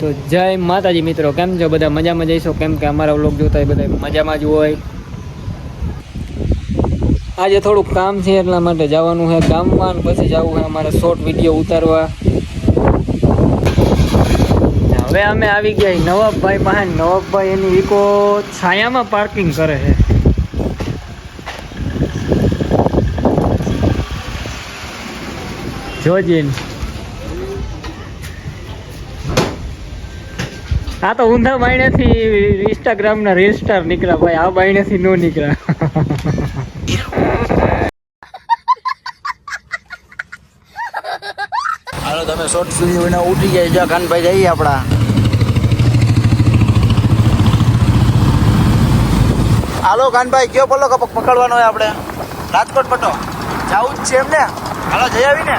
તો જય માતાજી મિત્રો, કેમ છો બધા? મજામાં જઈશો? કેમ કે અમારા વ્લોગ જોતા હોય બધા મજામાં જ હોય. આજે થોડુંક કામ છે એટલા માટે જવાનું છે ગામમાં, પછી જવું છે અમારે શોર્ટ વિડીયો ઉતારવા. હવે અમે આવી ગયા નવાબભાઈ પાસે. નવાબભાઈ એની ઈકો છાયામાં પાર્કિંગ કરે છે. જોજીન આ તો ઊંધા બાયણેથી ઇન્સ્ટાગ્રામના રીલ સ્ટાર નીકળ્યા ભાઈ, આ બાયણેથી નો નીકળ્યા. હાલો તમે શોર્ટ સુધી ઉઠી જાય. જો કાનભાઈ જઈએ આપણા. હાલો કાનભાઈ કયો બોલો કપક પકડવાનો હોય આપણે રાજકોટ પટો જવું જ છે એમને. હાલો જઈ આવી ને.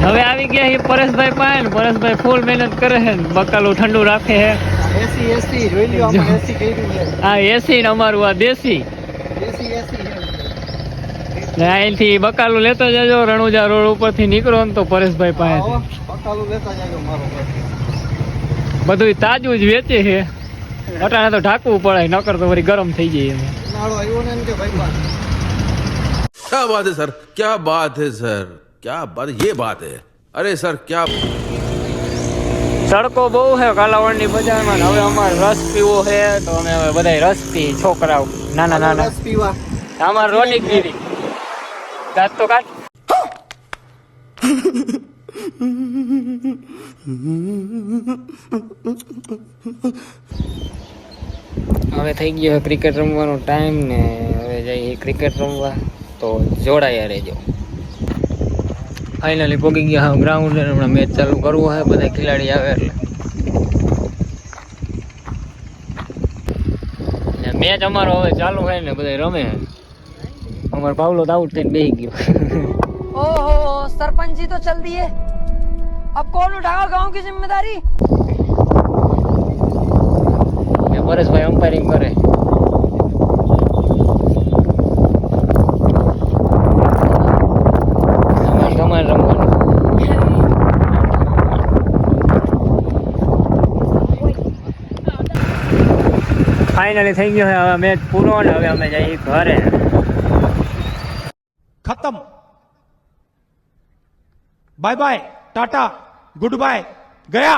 હવે આવી ગયા છે પરેશભાઈ પાસે. પરેશભાઈ ફૂલ મહેનત કરે છે, બકાલું ઠંડુ રાખે છે. એસી જોઈ લ્યો આપણે એસી કર્યું છે. આ એસી ને અમારું આ દેશી. ને અહીંથી બકાલું લેતો જજો. રણુજા રોડ ઉપરથી નીકળો ને તો પરેશભાઈ પાસે બકાલું લેતા જાજો મારો. બધું તાજું જ વેચે છે. અટાણે તો ઢાંકવું પડે, નકર તો વળી ગરમ થઈ જાય. નાળો આવ્યો ને કે ભાઈ क्या बात है सर, क्या बात है सर, क्या बात, ये बात है. अरे सर क्या સડકો બહુ છે કાલાવડની બજારમાં. હવે અમારે રસ પીવો છે તો અમે હવે બધા રસ પી. છોકરાઓ નાના નાના રસ પીવા. અમારે રોટી ગીરી દાંત તો કાઢ. હવે થઈ ગયો ક્રિકેટ રમવાનો ટાઈમ ને હવે જઈએ ક્રિકેટ રમવા. તો જોડાયા રહેજો. ફાઇનલી પહોંચી ગયા ગ્રાઉન્ડ. હમણાં મેચ ચાલુ કરવું છે, બધા ખેલાડી આવે એટલે મેચ અમારો હવે ચાલુ છે ને બધા રમે. અમારો પાવલો તો આઉટ થઈને બેસી ગયો. ओहो सरपंच जी तो चल दिए, अब कौन उठाएगा गांव की जिम्मेदारी? પરેશભાઈ અમ્પાયરિંગ કરે. તમારે રમવાનું. ફાઇનલી થઈ ગયો છે હવે મેચ પૂરો ને હવે અમે જઈએ ઘરે. खत्म, bye bye, tata, goodbye, गया.